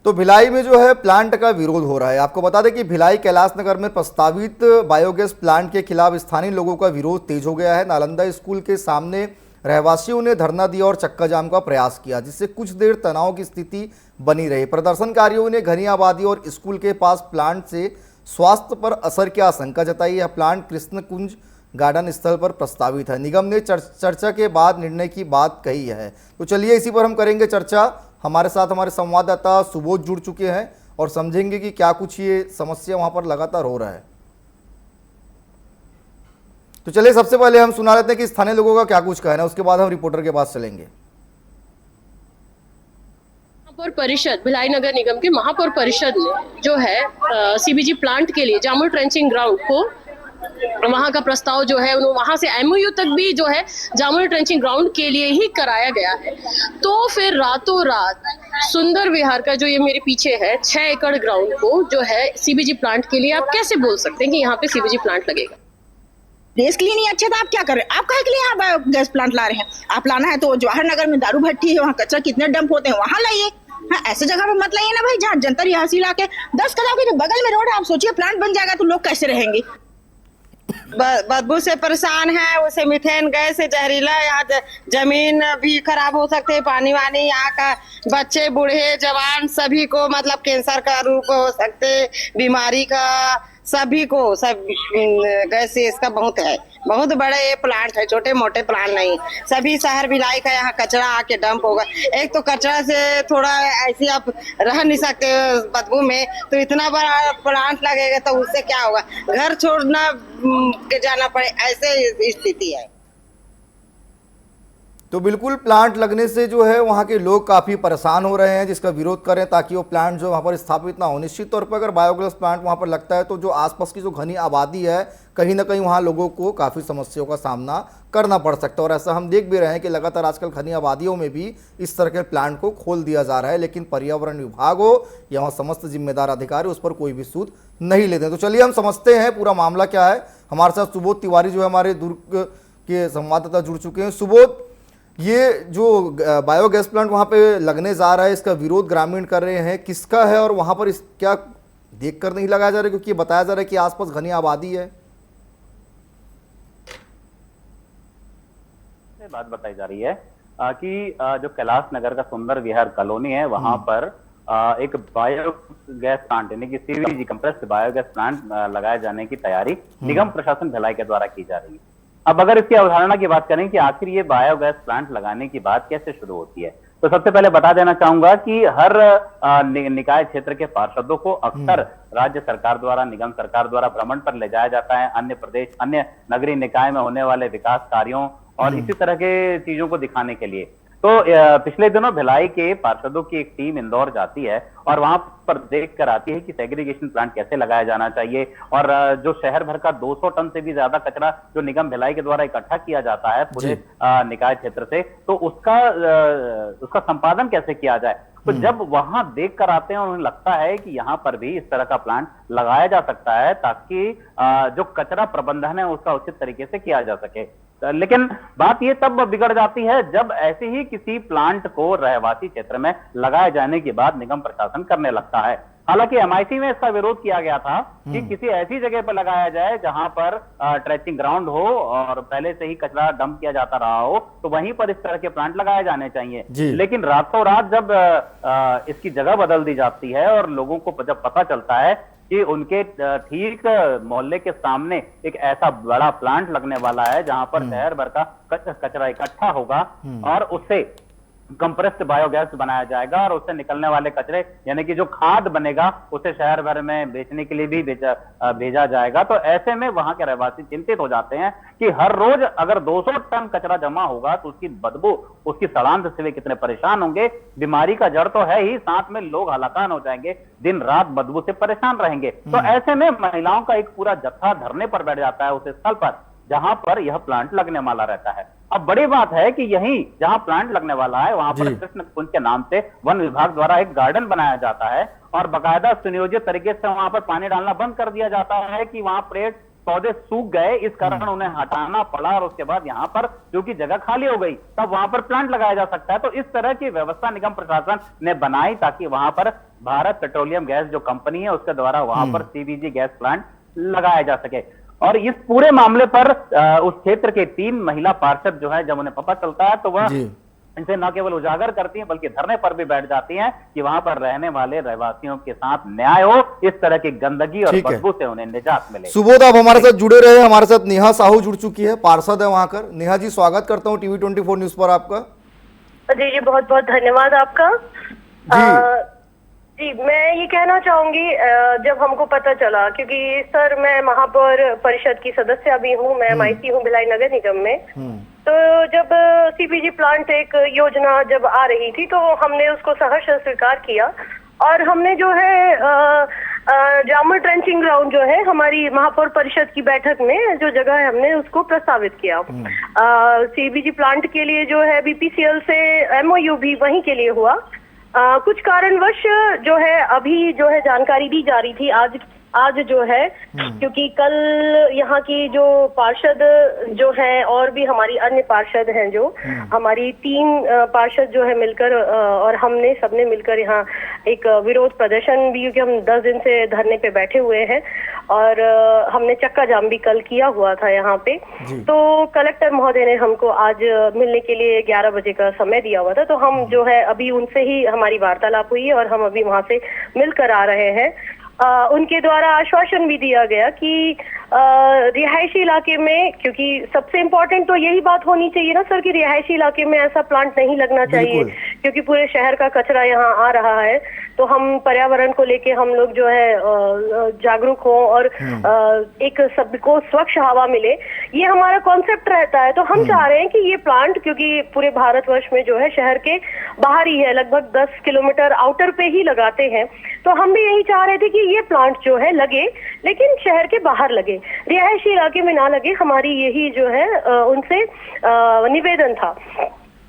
तो भिलाई में जो है प्लांट का विरोध हो रहा है। आपको बता दें कि भिलाई कैलाश नगर में प्रस्तावित बायोगैस प्लांट के खिलाफ स्थानीय लोगों का विरोध तेज हो गया है। नालंदा स्कूल के सामने रहवासियों ने धरना दिया और चक्का जाम का प्रयास किया, जिससे कुछ देर तनाव की स्थिति बनी रही। प्रदर्शनकारियों ने घनी आबादी और स्कूल के पास प्लांट से स्वास्थ्य पर असर की आशंका जताई। यह प्लांट कृष्ण कुंज गार्डन स्थल पर प्रस्तावित है। निगम ने चर्चा के बाद निर्णय की बात कही है। तो चलिए इसी पर हम करेंगे चर्चा। हमारे साथ हमारे संवाददाता सुबोध जुड़ चुके हैं और समझेंगे कि क्या कुछ ये समस्या वहां पर लगातार हो रहा है। तो चलिए सबसे पहले हम सुना लेते हैं कि स्थानीय लोगों का क्या कुछ कहना है, उसके बाद हम रिपोर्टर के पास चलेंगे। महापौर परिषद भिलाई नगर निगम के महापौर परिषद ने जो है सीबीजी प्लांट के लिए जामुल ट्रेंचिंग ग्राउंड को वहां का प्रस्ताव जो है वहां से एमओयू तक भी जो है जामुल ट्रेंचिंग ग्राउंड के लिए ही कराया गया है। तो फिर रातों रात सुंदर विहार का जो ये मेरे पीछे है 6 एकड़ ग्राउंड को जो है सीबीजी प्लांट के लिए आप कैसे बोल सकते हैं कि यहाँ पे सीबीजी प्लांट लगेगा? देश के लिए नहीं अच्छा, तो आप क्या कर रहे हैं? आप काहे के लिए यहाँ बायोगैस प्लांट ला रहे हैं? आप लाना है तो जवाहर नगर में दारू भट्टी है, वहाँ कचरा कितने डंप होते हैं, वहां लाइए। हाँ, ऐसे जगह पे मत लाइए ना भाई, जहाँ जनता रिहायशी ला के 10 कदम के जो बगल में रोड है, आप सोचिए प्लांट बन जाएगा तो लोग कैसे रहेंगे? बदबू से परेशान है, उसे मीथेन गैस से जहरीला, यहाँ जमीन भी खराब हो सकते है, पानी वानी, यहाँ का बच्चे बूढ़े जवान सभी को मतलब कैंसर का रूप हो सकते, बीमारी का सभी को सब गैस से इसका बहुत बड़े ये प्लांट है, छोटे मोटे प्लांट नहीं। सभी शहर भिलाई का यहाँ कचरा आके डंप होगा। एक तो कचरा से थोड़ा ऐसे आप रह नहीं सकते बदबू में, तो इतना बड़ा प्लांट लगेगा तो उससे क्या होगा? घर छोड़ना के जाना पड़े, ऐसे स्थिति है। तो बिल्कुल प्लांट लगने से जो है वहाँ के लोग काफ़ी परेशान हो रहे हैं, जिसका विरोध कर रहे हैं ताकि वो प्लांट जो वहाँ पर स्थापित ना हो। निश्चित तौर पर अगर बायोगैस प्लांट वहाँ पर लगता है तो जो आसपास की जो घनी आबादी है, कहीं ना कहीं वहाँ लोगों को काफ़ी समस्याओं का सामना करना पड़ सकता है। और ऐसा हम देख भी रहे हैं कि लगातार आजकल घनी आबादियों में भी इस तरह के प्लांट को खोल दिया जा रहा है, लेकिन पर्यावरण विभाग हो या वहाँ समस्त जिम्मेदार अधिकारी उस पर कोई भी सूद नहीं लेते। तो चलिए हम समझते हैं पूरा मामला क्या है। हमारे साथ सुबोध तिवारी जो है हमारे दुर्ग के संवाददाता जुड़ चुके हैं। सुबोध, ये जो बायोगैस प्लांट वहां पे लगने जा रहा है, इसका विरोध ग्रामीण कर रहे हैं, किसका है और वहां पर इस क्या देखकर नहीं लगाया जा रहा है, क्योंकि बताया जा रहा है कि आसपास घनी आबादी है? बात बताई जा रही है कि जो कैलाश नगर का सुंदर विहार कॉलोनी है वहां पर एक बायोगैस प्लांट यानी कि सीबीजी कंप्रेस्ड बायोगैस प्लांट लगाए जाने की तैयारी निगम प्रशासन भिलाई के द्वारा की जा रही है। अब अगर इसकी अवधारणा की बात करें कि आखिर ये बायोगैस प्लांट लगाने की बात कैसे शुरू होती है, तो सबसे पहले बता देना चाहूंगा कि हर निकाय क्षेत्र के पार्षदों को अक्सर राज्य सरकार द्वारा, निगम सरकार द्वारा भ्रमण पर ले जाया जाता है, अन्य प्रदेश, अन्य नगरीय निकाय में होने वाले विकास कार्यों और इसी तरह के चीजों को दिखाने के लिए। तो पिछले दिनों भिलाई के पार्षदों की एक टीम इंदौर जाती है और वहां पर देख कर आती है कि सेग्रीगेशन प्लांट कैसे लगाया जाना चाहिए, और जो शहर भर का 200 टन से भी ज्यादा कचरा जो निगम भिलाई के द्वारा इकट्ठा किया जाता है पूरे निकाय क्षेत्र से, तो उसका संपादन कैसे किया जाए। तो जब वहां देख कर आते हैं और उन्हें लगता है कि यहाँ पर भी इस तरह का प्लांट लगाया जा सकता है ताकि जो कचरा प्रबंधन है उसका उचित तरीके से किया जा सके। लेकिन बात ये तब बिगड़ जाती है जब ऐसे ही किसी प्लांट को रहवासी क्षेत्र में लगाए जाने के बाद निगम प्रशासन करने लगता है। हालांकि एमआईसी में इसका विरोध किया गया था कि किसी ऐसी जगह पर लगाया जाए जहां पर ट्रेचिंग ग्राउंड हो और पहले से ही कचरा डंप किया जाता रहा हो, तो वहीं पर इस तरह के प्लांट लगाए जाने चाहिए। लेकिन रातों रात जब इसकी जगह बदल दी जाती है और लोगों को जब पता चलता है कि उनके ठीक मोहल्ले के सामने एक ऐसा बड़ा प्लांट लगने वाला है जहां पर शहर भर का कचरा इकट्ठा होगा और उससे कंप्रेस्ड बायोगैस बनाया जाएगा और उससे निकलने वाले कचरे यानी कि जो खाद बनेगा उसे शहर भर में बेचने के लिए भी भेजा जाएगा। तो ऐसे में वहां के रहवासी चिंतित हो जाते हैं कि हर रोज अगर 200 टन कचरा जमा होगा तो उसकी बदबू, उसकी सड़ांध से वे कितने परेशान होंगे। बीमारी का जड़ तो है ही, साथ में लोग हलाकान हो जाएंगे, दिन रात बदबू से परेशान रहेंगे। तो ऐसे में महिलाओं का एक पूरा जत्था धरने पर बैठ जाता है उस स्थल पर जहां पर यह प्लांट लगने वाला रहता है। अब बड़ी बात है कि यहीं जहां प्लांट लगने वाला है वहां पर कृष्ण कुंज के नाम से वन विभाग द्वारा एक गार्डन बनाया जाता है और बाकायदा सुनियोजित तरीके से वहां पर पानी डालना बंद कर दिया जाता है कि वहां पेड़ पौधे सूख गए, इस कारण उन्हें हटाना पड़ा और उसके बाद यहां पर क्योंकि जगह खाली हो गई तब वहां पर प्लांट लगाया जा सकता है। तो इस तरह की व्यवस्था निगम प्रशासन ने बनाई ताकि वहां पर भारत पेट्रोलियम गैस जो कंपनी है उसके द्वारा वहां पर सीबीजी गैस प्लांट लगाया जा सके। और इस पूरे मामले पर उस क्षेत्र के 3 महिला पार्षद जो है, जब उन्हें पता चलता है तो वह इसे न केवल उजागर करती हैं बल्कि धरने पर भी बैठ जाती हैं कि वहां पर रहने वाले रहवासियों के साथ न्याय हो, इस तरह की गंदगी और बदबू से उन्हें निजात मिले। सुबोध, आप हमारे साथ जुड़े रहे। हमारे साथ नेहा साहू जुड़ चुकी है, पार्षद है वहां कर। नेहा जी, स्वागत करता हूं टीवी 24 न्यूज पर आपका। जी जी, बहुत बहुत धन्यवाद आपका। जी, मैं ये कहना चाहूंगी, जब हमको पता चला, क्योंकि सर मैं महापौर परिषद की सदस्य भी हूँ, मैं MIC हूँ भिलाई नगर निगम में। तो जब सीबीजी प्लांट एक योजना जब आ रही थी तो हमने उसको सहर्ष स्वीकार किया और हमने जो है जामुल ट्रेंचिंग ग्राउंड जो है हमारी महापौर परिषद की बैठक में जो जगह है हमने उसको प्रस्तावित किया। सीबीजी प्लांट के लिए जो है BPCL से MOU भी वहीं के लिए हुआ। कुछ कारणवश जो है अभी जो है जानकारी दी जा रही थी आज जो है, क्योंकि कल यहाँ की जो पार्षद जो है और भी हमारी अन्य पार्षद हैं, जो हमारी 3 पार्षद जो है मिलकर और हमने सबने मिलकर यहाँ एक विरोध प्रदर्शन भी, क्योंकि हम 10 दिन से धरने पे बैठे हुए हैं और हमने चक्का जाम भी कल किया हुआ था यहाँ पे। तो कलेक्टर महोदय ने हमको आज मिलने के लिए 11 बजे का समय दिया हुआ था, तो हम जो है अभी उनसे ही हमारी वार्तालाप हुई है और हम अभी वहां से मिलकर आ रहे हैं। उनके द्वारा आश्वासन भी दिया गया कि रिहायशी इलाके में, क्योंकि सबसे इम्पोर्टेंट तो यही बात होनी चाहिए ना सर कि रिहायशी इलाके में ऐसा प्लांट नहीं लगना चाहिए, क्योंकि पूरे शहर का कचरा यहाँ आ रहा है। तो हम पर्यावरण को लेके हम लोग जो है जागरूक हों और एक सबको स्वच्छ हवा मिले, ये हमारा कॉन्सेप्ट रहता है। तो हम चाह रहे हैं कि ये प्लांट, क्योंकि पूरे भारतवर्ष में जो है शहर के बाहर ही है, लगभग 10 किलोमीटर आउटर पे ही लगाते हैं, तो हम भी यही चाह रहे थे कि ये प्लांट जो है लगे, लेकिन शहर के बाहर लगे, रिहायशी इलाके में ना लगे। हमारी यही जो है उनसे निवेदन था।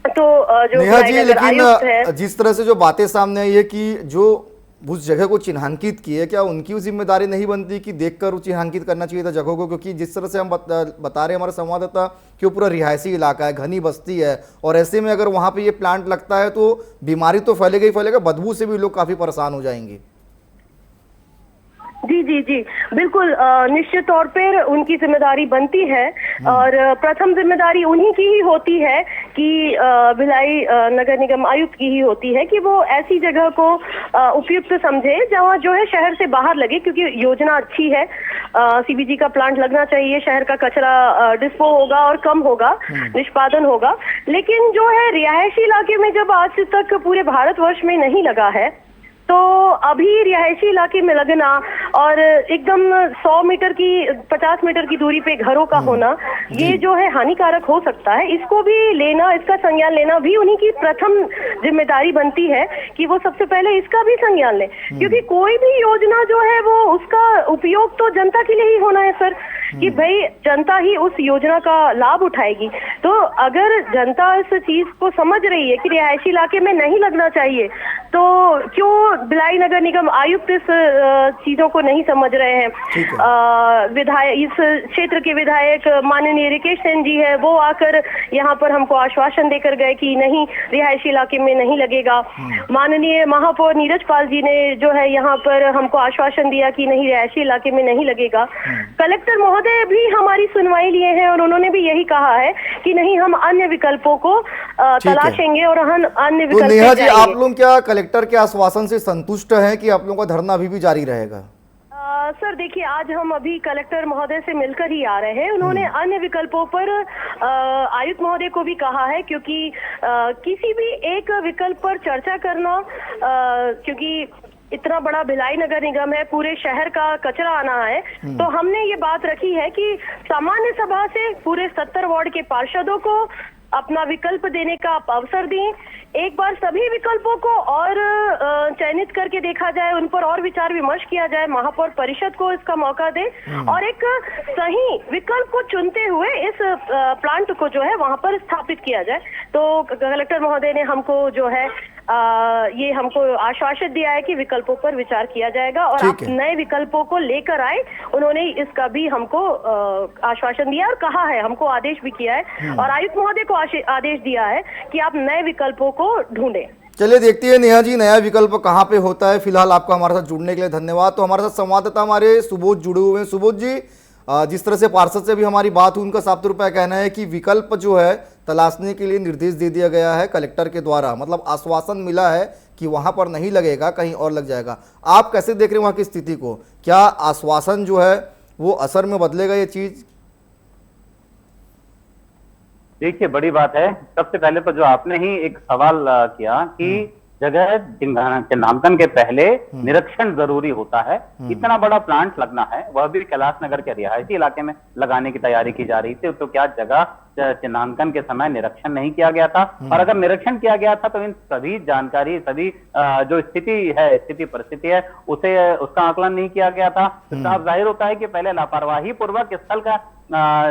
तो जो नेहा जी, लेकिन जिस तरह से जो बातें सामने आई है कि जो उस जगह को चिन्हांकित की है, क्या उनकी वो जिम्मेदारी नहीं बनती कि देखकर वो चिन्हांकित करना चाहिए था जगहों को? क्योंकि जिस तरह से हम बता रहे हैं हमारे संवाददाता कि वो पूरा रिहायशी इलाका है, घनी बस्ती है, और ऐसे में अगर वहाँ पे ये प्लांट लगता है तो बीमारी तो फैलेगा ही फैलेगा, बदबू से भी लोग काफी परेशान हो जाएंगे। जी जी जी, बिल्कुल, निश्चित तौर पर उनकी जिम्मेदारी बनती है और प्रथम जिम्मेदारी उन्हीं की ही होती है कि भिलाई नगर निगम आयुक्त की ही होती है कि वो ऐसी जगह को उपयुक्त समझे जहाँ जो है शहर से बाहर लगे, क्योंकि योजना अच्छी है। सीबीजी का प्लांट लगना चाहिए, शहर का कचरा डिस्पो होगा और कम होगा, निष्पादन होगा। लेकिन जो है रिहायशी इलाके में जब आज तक पूरे भारतवर्ष में नहीं लगा है, तो अभी रिहायशी इलाके में लगना और एकदम 100 मीटर की 50 मीटर की दूरी पे घरों का होना, ये जो है हानिकारक हो सकता है। इसको भी लेना, इसका संज्ञान लेना भी उन्हीं की प्रथम जिम्मेदारी बनती है कि वो सबसे पहले इसका भी संज्ञान ले, क्योंकि कोई भी योजना जो है वो उसका उपयोग तो जनता के लिए ही होना है सर, कि भाई जनता ही उस योजना का लाभ उठाएगी। तो अगर जनता इस चीज को समझ रही है कि रिहायशी इलाके में नहीं लगना चाहिए, तो क्यों भिलाई नगर निगम आयुक्त इस चीजों को नहीं समझ रहे हैं? विधायक, इस क्षेत्र के विधायक माननीय रिकेश सेन जी है, वो आकर यहाँ पर हमको आश्वासन देकर गए कि नहीं, रिहायशी इलाके में नहीं लगेगा। माननीय महापौर नीरज पाल जी ने जो है यहाँ पर हमको आश्वासन दिया कि नहीं, रिहायशी इलाके में नहीं लगेगा। कलेक्टर महोदय भी हमारी सुनवाई लिए हैं और उन्होंने भी यही कहा है कि नहीं, हम अन्य विकल्पों को तलाशेंगे और हम अन्य विकल्प। तो नेहा जी, आप लोग क्या कलेक्टर के आश्वासन से संतुष्ट हैं कि आप लोगों का धरना अभी भी जारी रहेगा? सर देखिए, आज हम अभी कलेक्टर महोदय से मिलकर ही आ रहे हैं। उन्होंने अन्य विकल्पों पर आयुक्त महोदय को भी कहा है, क्योंकि किसी भी एक विकल्प पर चर्चा करना, क्योंकि इतना बड़ा भिलाई नगर निगम है, पूरे शहर का कचरा आना है, तो हमने ये बात रखी है कि सामान्य सभा से पूरे 70 वार्ड के पार्षदों को अपना विकल्प देने का आप अवसर दें। एक बार सभी विकल्पों को और चयनित करके देखा जाए, उन पर और विचार विमर्श किया जाए, महापौर परिषद को इसका मौका दे और एक सही विकल्प को चुनते हुए इस प्लांट को जो है वहां पर स्थापित किया जाए। तो कलेक्टर महोदय ने हमको जो है ये हमको आश्वासन दिया है कि विकल्पों पर विचार किया जाएगा और आप नए विकल्पों को लेकर आए। उन्होंने इसका भी हमको आश्वासन दिया और कहा है, हमको आदेश भी किया है और आयुक्त महोदय को आदेश दिया है कि आप नए विकल्पों को ढूंढें। चलिए देखते हैं नेहा जी, नया विकल्प कहाँ पे होता है। फिलहाल आपका हमारे साथ जुड़ने के लिए धन्यवाद। तो हमारे साथ संवाददाता हमारे सुबोध जुड़े हुए हैं। सुबोध जी, जिस तरह से पार्षद से भी हमारी बात हुई, उनका साफ तौर पर कहना है कि विकल्प जो है तलाशने के लिए निर्देश दे दिया गया है कलेक्टर के द्वारा, मतलब आश्वासन मिला है कि वहां पर नहीं लगेगा, कहीं और लग जाएगा। आप कैसे देख रहे हैं वहां की स्थिति को? क्या आश्वासन जो है वो असर में बदलेगा ये चीज? देखिए, बड़ी बात है। सबसे पहले तो जो आपने ही एक सवाल किया कि जगह चिन्हांकन के पहले निरीक्षण जरूरी होता है। इतना बड़ा प्लांट लगना है, वह भी कैलाश नगर के रिहायशी इलाके में लगाने की तैयारी की जा रही थी, तो क्या जगह चिन्हांकन के समय निरीक्षण नहीं किया गया था? और अगर निरीक्षण किया गया था तो इन सभी जानकारी, सभी जो स्थिति परिस्थिति है, उसका आकलन नहीं किया गया था। तो साफ जाहिर होता है कि पहले लापरवाही पूर्वक स्थल का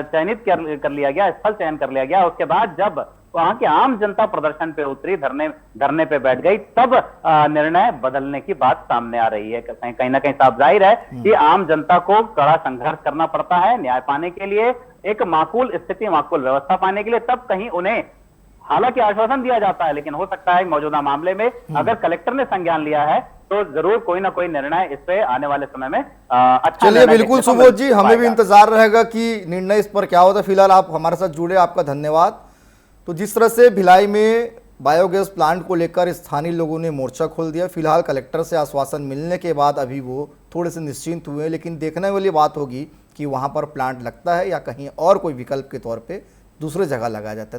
चयनित कर लिया गया, स्थल चयन कर लिया गया। उसके बाद जब वहां की आम जनता प्रदर्शन पे उतरी, धरने पे बैठ गई, तब निर्णय बदलने की बात सामने आ रही है। कहीं ना कहीं साफ जाहिर है कि आम जनता को कड़ा संघर्ष करना पड़ता है न्याय पाने के लिए, एक माकूल स्थिति, माकूल व्यवस्था पाने के लिए। तब कहीं उन्हें हालांकि आश्वासन दिया जाता है, लेकिन हो सकता है मौजूदा मामले में अगर कलेक्टर ने संज्ञान लिया है तो जरूर कोई ना कोई निर्णय इस पे आने वाले समय में अच्छा। चलिए बिल्कुल सुबोध जी, हमें भी इंतजार रहेगा कि निर्णय इस पर क्या होता है। फिलहाल आप हमारे साथ जुड़े, आपका धन्यवाद। तो जिस तरह से भिलाई में बायोगैस प्लांट को लेकर स्थानीय लोगों ने मोर्चा खोल दिया, फिलहाल कलेक्टर से आश्वासन मिलने के बाद अभी वो थोड़े से निश्चिंत हुए, लेकिन देखने वाली बात होगी कि वहां पर प्लांट लगता है या कहीं और कोई विकल्प के तौर पे दूसरे जगह लगाया जाता है।